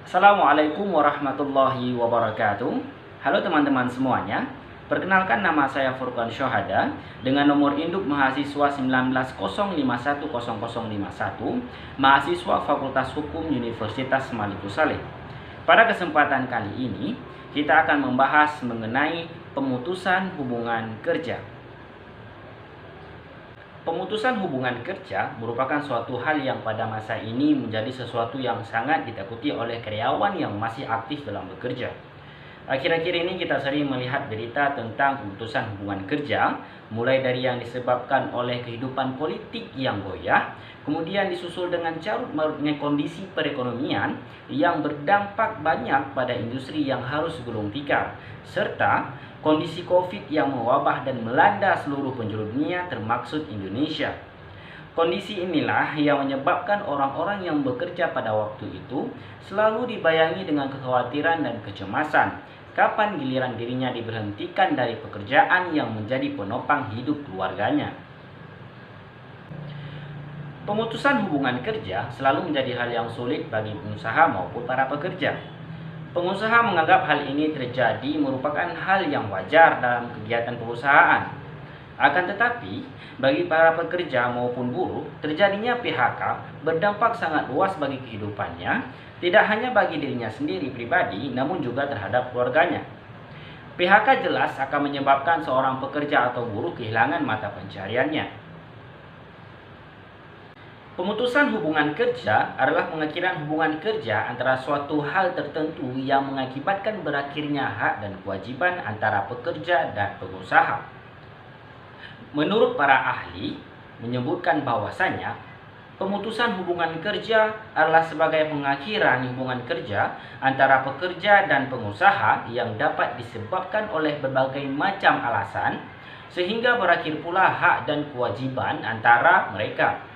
Assalamualaikum warahmatullahi wabarakatuh. Halo teman-teman semuanya. Perkenalkan, nama saya Furqan Syuhada dengan nomor induk mahasiswa 1905100051, mahasiswa Fakultas Hukum Universitas Malikus Saleh. Pada kesempatan kali ini, kita akan membahas mengenai pemutusan hubungan kerja. Pemutusan hubungan kerja merupakan suatu hal yang pada masa ini menjadi sesuatu yang sangat ditakuti oleh karyawan yang masih aktif dalam bekerja. Akhir-akhir ini kita sering melihat berita tentang pemutusan hubungan kerja, mulai dari yang disebabkan oleh kehidupan politik yang goyah, kemudian disusul dengan carut marutnya kondisi perekonomian yang berdampak banyak pada industri yang harus gulung tikar, serta kondisi COVID yang mewabah dan melanda seluruh penjuru dunia termasuk Indonesia. Kondisi inilah yang menyebabkan orang-orang yang bekerja pada waktu itu selalu dibayangi dengan kekhawatiran dan kecemasan. Kapan giliran dirinya diberhentikan dari pekerjaan yang menjadi penopang hidup keluarganya? Pemutusan hubungan kerja selalu menjadi hal yang sulit bagi pengusaha maupun para pekerja. Pengusaha menganggap hal ini terjadi merupakan hal yang wajar dalam kegiatan perusahaan. Akan tetapi, bagi para pekerja maupun buruh, terjadinya PHK berdampak sangat luas bagi kehidupannya, tidak hanya bagi dirinya sendiri pribadi, namun juga terhadap keluarganya. PHK jelas akan menyebabkan seorang pekerja atau buruh kehilangan mata pencariannya. Pemutusan hubungan kerja adalah pengakhiran hubungan kerja antara suatu hal tertentu yang mengakibatkan berakhirnya hak dan kewajiban antara pekerja dan pengusaha. Menurut para ahli, menyebutkan bahwasanya pemutusan hubungan kerja adalah sebagai pengakhiran hubungan kerja antara pekerja dan pengusaha yang dapat disebabkan oleh berbagai macam alasan, sehingga berakhir pula hak dan kewajiban antara mereka.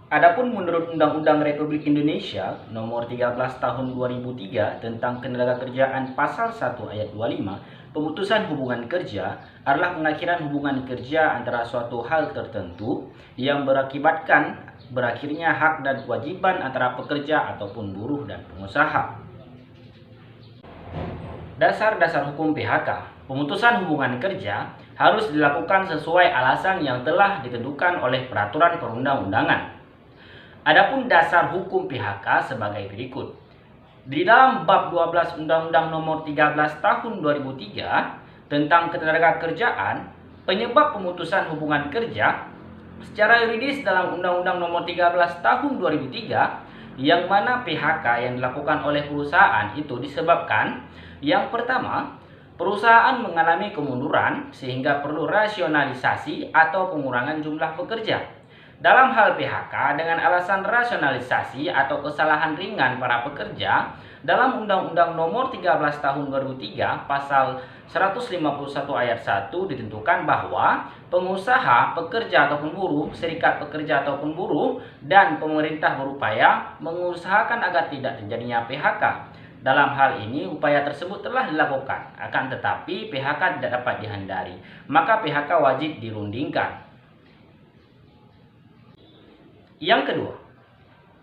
Adapun menurut Undang-Undang Republik Indonesia Nomor 13 Tahun 2003 tentang Ketenagakerjaan Pasal 1 Ayat 25, pemutusan hubungan kerja adalah pengakhiran hubungan kerja antara suatu hal tertentu yang berakibatkan berakhirnya hak dan kewajiban antara pekerja ataupun buruh dan pengusaha. Dasar-dasar hukum PHK. Pemutusan hubungan kerja harus dilakukan sesuai alasan yang telah ditentukan oleh peraturan perundang-undangan. Adapun dasar hukum PHK sebagai berikut. Di dalam bab 12 Undang-Undang Nomor 13 Tahun 2003 tentang Ketenagakerjaan, penyebab pemutusan hubungan kerja secara yuridis dalam Undang-Undang Nomor 13 Tahun 2003, yang mana PHK yang dilakukan oleh perusahaan itu disebabkan yang pertama, perusahaan mengalami kemunduran sehingga perlu rasionalisasi atau pengurangan jumlah pekerja. Dalam hal PHK dengan alasan rasionalisasi atau kesalahan ringan para pekerja, dalam Undang-Undang Nomor 13 Tahun 2003 Pasal 151 Ayat 1 ditentukan bahwa pengusaha, pekerja ataupun buruh, serikat pekerja ataupun buruh, dan pemerintah berupaya mengusahakan agar tidak terjadinya PHK. Dalam hal ini upaya tersebut telah dilakukan, akan tetapi PHK tidak dapat dihindari, maka PHK wajib dirundingkan. Yang kedua,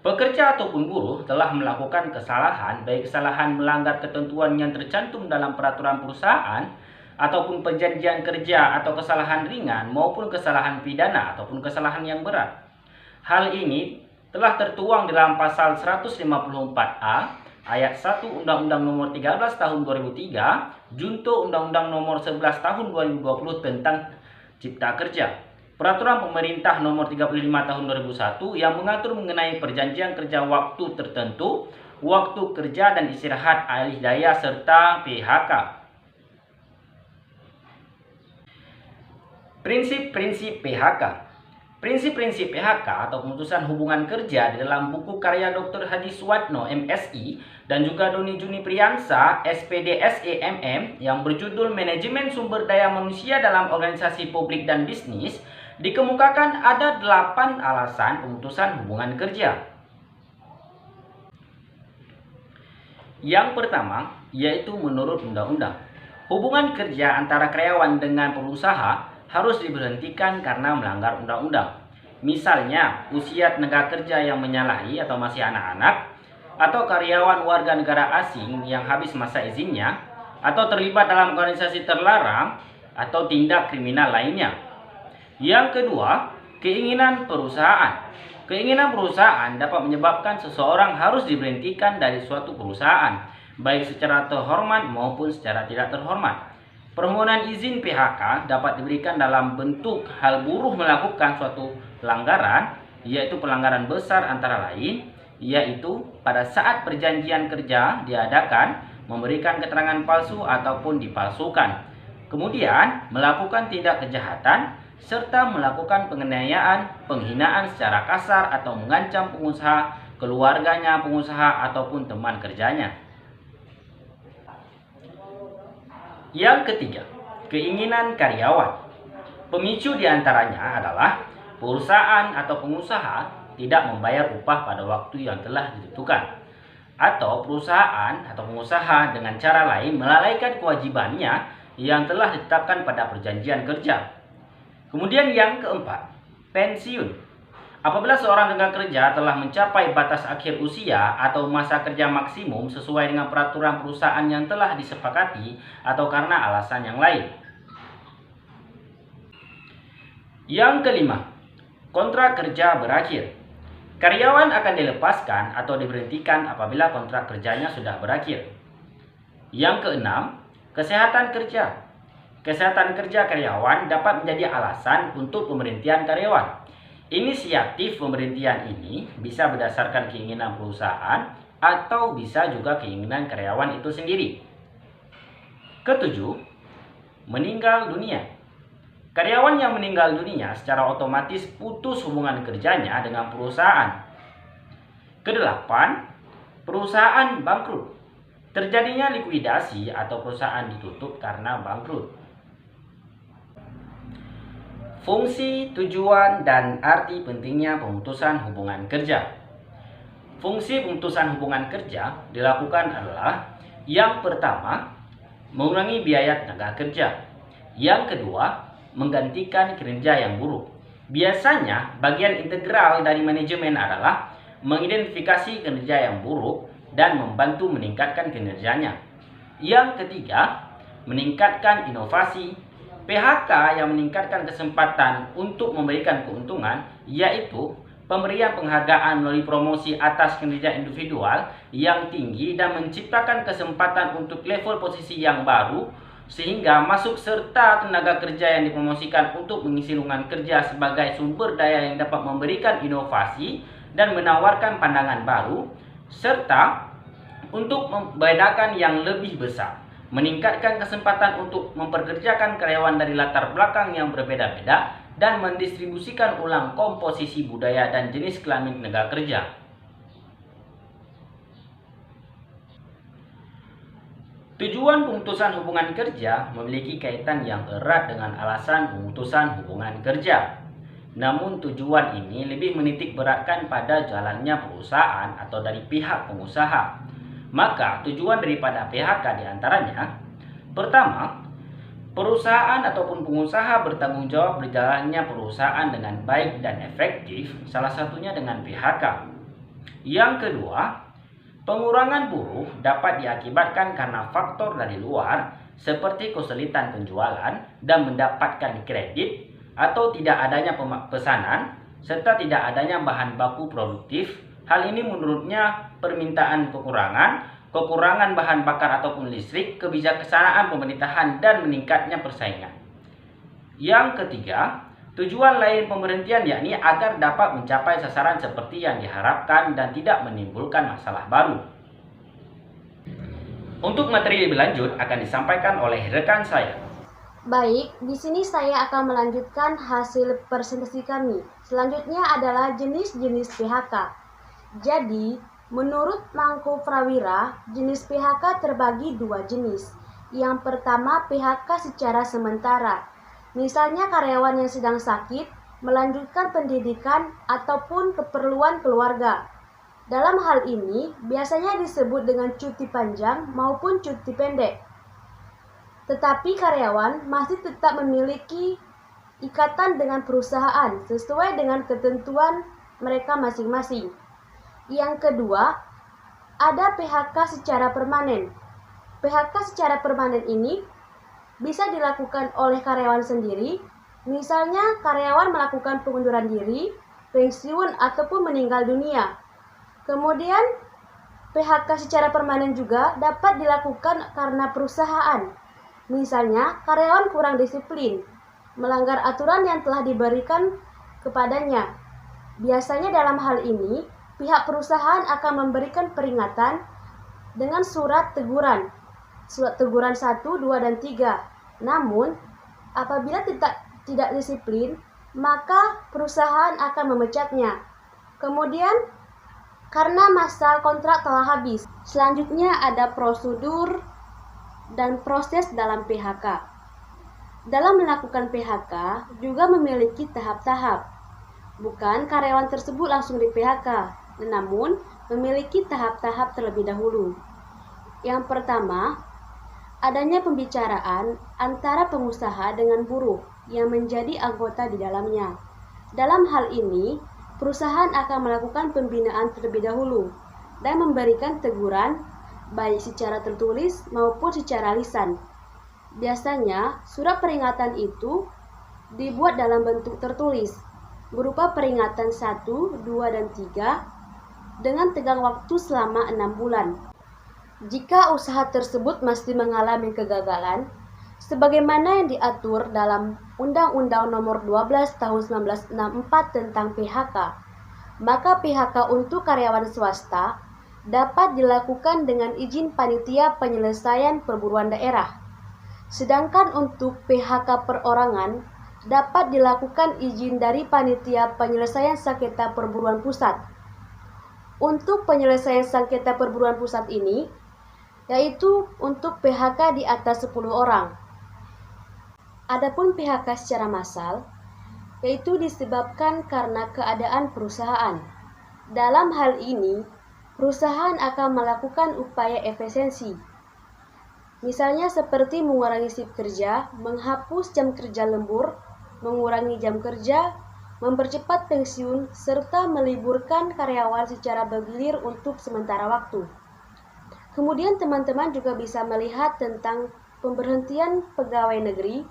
pekerja ataupun buruh telah melakukan kesalahan, baik kesalahan melanggar ketentuan yang tercantum dalam peraturan perusahaan ataupun perjanjian kerja, atau kesalahan ringan maupun kesalahan pidana ataupun kesalahan yang berat. Hal ini telah tertuang dalam pasal 154A ayat 1 Undang-Undang Nomor 13 Tahun 2003 junto Undang-Undang Nomor 11 Tahun 2020 tentang Cipta Kerja. Peraturan Pemerintah Nomor 35 Tahun 2001 yang mengatur mengenai perjanjian kerja waktu tertentu, waktu kerja dan istirahat alih daya serta PHK. Prinsip-prinsip PHK. Prinsip-prinsip PHK atau pemutusan hubungan kerja di dalam buku karya Dr. Hadi Suwadno MSI dan juga Doni Juni Priyansa SPD SEMM yang berjudul Manajemen Sumber Daya Manusia dalam Organisasi Publik dan Bisnis, dikemukakan ada 8 alasan pemutusan hubungan kerja. Yang pertama, yaitu menurut undang-undang, hubungan kerja antara karyawan dengan pengusaha harus diberhentikan karena melanggar undang-undang. Misalnya, usia tenaga kerja yang menyalahi atau masih anak-anak, atau karyawan warga negara asing yang habis masa izinnya, atau terlibat dalam organisasi terlarang, atau tindak kriminal lainnya. Yang kedua, keinginan perusahaan. Keinginan perusahaan dapat menyebabkan seseorang harus diberhentikan dari suatu perusahaan, baik secara terhormat maupun secara tidak terhormat. Permohonan izin PHK dapat diberikan dalam bentuk hal buruh melakukan suatu pelanggaran, yaitu pelanggaran besar antara lain, yaitu pada saat perjanjian kerja diadakan, memberikan keterangan palsu ataupun dipalsukan. Kemudian, melakukan tindak kejahatan, serta melakukan penganiayaan, penghinaan secara kasar atau mengancam pengusaha, keluarganya pengusaha, ataupun teman kerjanya. Yang ketiga, keinginan karyawan. Pemicu diantaranya adalah perusahaan atau pengusaha tidak membayar upah pada waktu yang telah ditentukan, atau perusahaan atau pengusaha dengan cara lain melalaikan kewajibannya yang telah ditetapkan pada perjanjian kerja. Kemudian yang keempat, pensiun. Apabila seorang tenaga kerja telah mencapai batas akhir usia atau masa kerja maksimum sesuai dengan peraturan perusahaan yang telah disepakati atau karena alasan yang lain. Yang kelima, kontrak kerja berakhir. Karyawan akan dilepaskan atau diberhentikan apabila kontrak kerjanya sudah berakhir. Yang keenam, kesehatan kerja. Kesehatan kerja karyawan dapat menjadi alasan untuk pemberhentian karyawan. Inisiatif pemberhentian ini bisa berdasarkan keinginan perusahaan atau bisa juga keinginan karyawan itu sendiri. Ketujuh, meninggal dunia. Karyawan yang meninggal dunia secara otomatis putus hubungan kerjanya dengan perusahaan. Kedelapan, perusahaan bangkrut. Terjadinya likuidasi atau perusahaan ditutup karena bangkrut. Fungsi, tujuan, dan arti pentingnya pemutusan hubungan kerja. Fungsi pemutusan hubungan kerja dilakukan adalah: yang pertama, mengurangi biaya tenaga kerja. Yang kedua, menggantikan kinerja yang buruk. Biasanya, bagian integral dari manajemen adalah mengidentifikasi kinerja yang buruk dan membantu meningkatkan kinerjanya. Yang ketiga, meningkatkan inovasi. PHK yang meningkatkan kesempatan untuk memberikan keuntungan, yaitu pemberian penghargaan melalui promosi atas kinerja individual yang tinggi dan menciptakan kesempatan untuk level posisi yang baru, sehingga masuk serta tenaga kerja yang dipromosikan untuk mengisi lowongan kerja sebagai sumber daya yang dapat memberikan inovasi dan menawarkan pandangan baru, serta untuk membedakan yang lebih besar, meningkatkan kesempatan untuk memperkerjakan karyawan dari latar belakang yang berbeda-beda, dan mendistribusikan ulang komposisi budaya dan jenis kelamin tenaga kerja. Tujuan pemutusan hubungan kerja memiliki kaitan yang erat dengan alasan pemutusan hubungan kerja. Namun tujuan ini lebih menitik beratkan pada jalannya perusahaan atau dari pihak pengusaha. Maka tujuan daripada PHK diantaranya: pertama, perusahaan ataupun pengusaha bertanggung jawab berjalannya perusahaan dengan baik dan efektif, salah satunya dengan PHK. Yang kedua, pengurangan buruh dapat diakibatkan karena faktor dari luar seperti kesulitan penjualan dan mendapatkan kredit, atau tidak adanya pesanan, serta tidak adanya bahan baku produktif. Hal ini menurutnya permintaan kekurangan bahan bakar ataupun listrik, kebijaksanaan pemerintahan, dan meningkatnya persaingan. Yang ketiga, tujuan lain pemberhentian yakni agar dapat mencapai sasaran seperti yang diharapkan dan tidak menimbulkan masalah baru. Untuk materi lebih lanjut akan disampaikan oleh rekan saya. Baik, di sini saya akan melanjutkan hasil presentasi kami. Selanjutnya adalah jenis-jenis PHK. Jadi, menurut Mangko Prawira, jenis PHK terbagi dua jenis. Yang pertama, PHK secara sementara. Misalnya karyawan yang sedang sakit, melanjutkan pendidikan, ataupun keperluan keluarga. Dalam hal ini, biasanya disebut dengan cuti panjang maupun cuti pendek. Tetapi karyawan masih tetap memiliki ikatan dengan perusahaan sesuai dengan ketentuan mereka masing-masing. Yang kedua, ada PHK secara permanen. PHK secara permanen ini bisa dilakukan oleh karyawan sendiri, misalnya karyawan melakukan pengunduran diri, pensiun, ataupun meninggal dunia. Kemudian, PHK secara permanen juga dapat dilakukan karena perusahaan. Misalnya, karyawan kurang disiplin, melanggar aturan yang telah diberikan kepadanya. Biasanya dalam hal ini, pihak perusahaan akan memberikan peringatan dengan surat teguran 1, 2, dan 3. Namun, apabila tidak disiplin, maka perusahaan akan memecatnya. Kemudian, karena masa kontrak telah habis. Selanjutnya ada prosedur dan proses dalam PHK. Dalam melakukan PHK juga memiliki tahap-tahap. Bukan karyawan tersebut langsung di PHK, namun memiliki tahap-tahap terlebih dahulu. Yang pertama, adanya pembicaraan antara pengusaha dengan buruh yang menjadi anggota di dalamnya. Dalam hal ini, perusahaan akan melakukan pembinaan terlebih dahulu dan memberikan teguran baik secara tertulis maupun secara lisan. Biasanya, surat peringatan itu dibuat dalam bentuk tertulis, berupa peringatan 1, 2, dan 3 dengan tenggang waktu selama 6 bulan. Jika usaha tersebut masih mengalami kegagalan, sebagaimana yang diatur dalam Undang-Undang Nomor 12 Tahun 1964 tentang PHK, maka PHK untuk karyawan swasta dapat dilakukan dengan izin panitia penyelesaian perburuan daerah. Sedangkan untuk PHK perorangan dapat dilakukan izin dari panitia penyelesaian sengketa perburuan pusat. Untuk penyelesaian sengketa perburuan pusat ini, yaitu untuk PHK di atas 10 orang. Adapun PHK secara massal, yaitu disebabkan karena keadaan perusahaan. Dalam hal ini, perusahaan akan melakukan upaya efisiensi. Misalnya seperti mengurangi shift kerja, menghapus jam kerja lembur, mengurangi jam kerja, mempercepat pensiun, serta meliburkan karyawan secara bergilir untuk sementara waktu. Kemudian teman-teman juga bisa melihat tentang pemberhentian pegawai negeri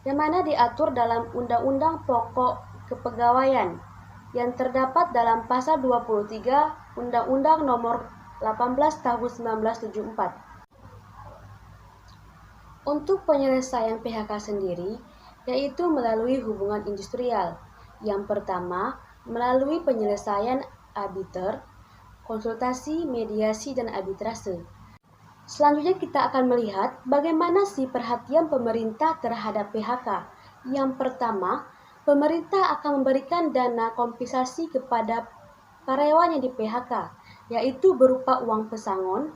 yang mana diatur dalam Undang-Undang Pokok Kepegawaian yang terdapat dalam pasal 23 Undang-Undang Nomor 18 Tahun 1974. Untuk penyelesaian PHK sendiri, yaitu melalui hubungan industrial. Yang pertama, melalui penyelesaian arbiter, konsultasi, mediasi, dan arbitrase. Selanjutnya kita akan melihat bagaimana sih perhatian pemerintah terhadap PHK. Yang pertama, pemerintah akan memberikan dana kompensasi kepada karyawan yang di PHK, yaitu berupa uang pesangon,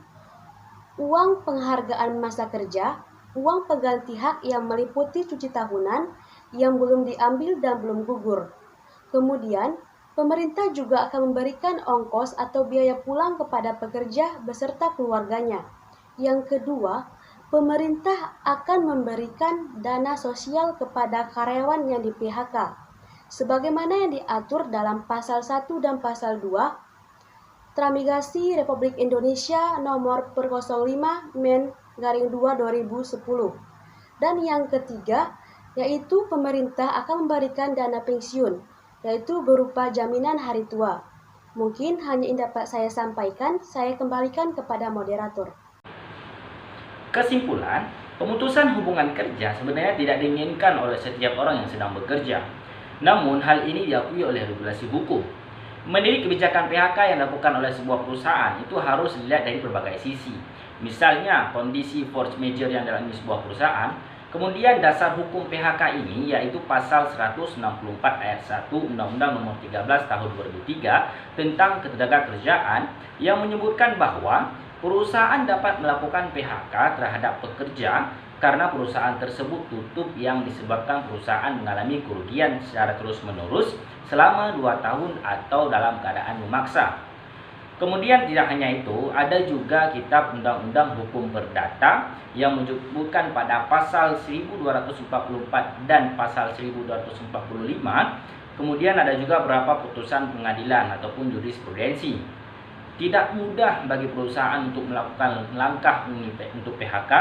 uang penghargaan masa kerja, uang pengganti hak yang meliputi cuti tahunan yang belum diambil dan belum gugur. Kemudian, pemerintah juga akan memberikan ongkos atau biaya pulang kepada pekerja beserta keluarganya. Yang kedua, pemerintah akan memberikan dana sosial kepada karyawan yang di PHK, sebagaimana yang diatur dalam Pasal 1 dan Pasal 2 Transmigrasi Republik Indonesia Nomor 05 Men-2 2010. Dan yang ketiga, yaitu pemerintah akan memberikan dana pensiun, yaitu berupa jaminan hari tua. Mungkin hanya yang dapat saya sampaikan, saya kembalikan kepada moderator. Kesimpulan, pemutusan hubungan kerja sebenarnya tidak diinginkan oleh setiap orang yang sedang bekerja. Namun, hal ini diakui oleh regulasi hukum. Mendidik kebijakan PHK yang dilakukan oleh sebuah perusahaan itu harus dilihat dari berbagai sisi. Misalnya, kondisi force majeure yang dialami sebuah perusahaan. Kemudian dasar hukum PHK ini yaitu pasal 164 ayat 1 Undang-Undang Nomor 13 Tahun 2003 tentang Ketenagakerjaan yang menyebutkan bahwa perusahaan dapat melakukan PHK terhadap pekerja karena perusahaan tersebut tutup yang disebabkan perusahaan mengalami kerugian secara terus-menerus selama 2 tahun atau dalam keadaan memaksa. Kemudian tidak hanya itu, ada juga kitab Undang-Undang Hukum Perdata yang menyebutkan pada pasal 1244 dan pasal 1245. Kemudian ada juga beberapa putusan pengadilan ataupun jurisprudensi. Tidak mudah bagi perusahaan untuk melakukan langkah untuk PHK.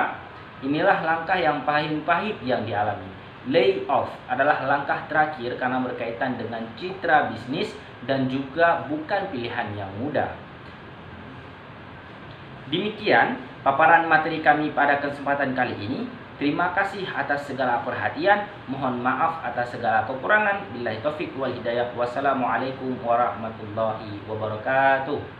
Inilah langkah yang paling pahit yang dialami. Layoff adalah langkah terakhir karena berkaitan dengan citra bisnis dan juga bukan pilihan yang mudah. Demikian paparan materi kami pada kesempatan kali ini. Terima kasih atas segala perhatian. Mohon maaf atas segala kekurangan. Billahi taufik wal hidayah. Wassalamualaikum warahmatullahi wabarakatuh.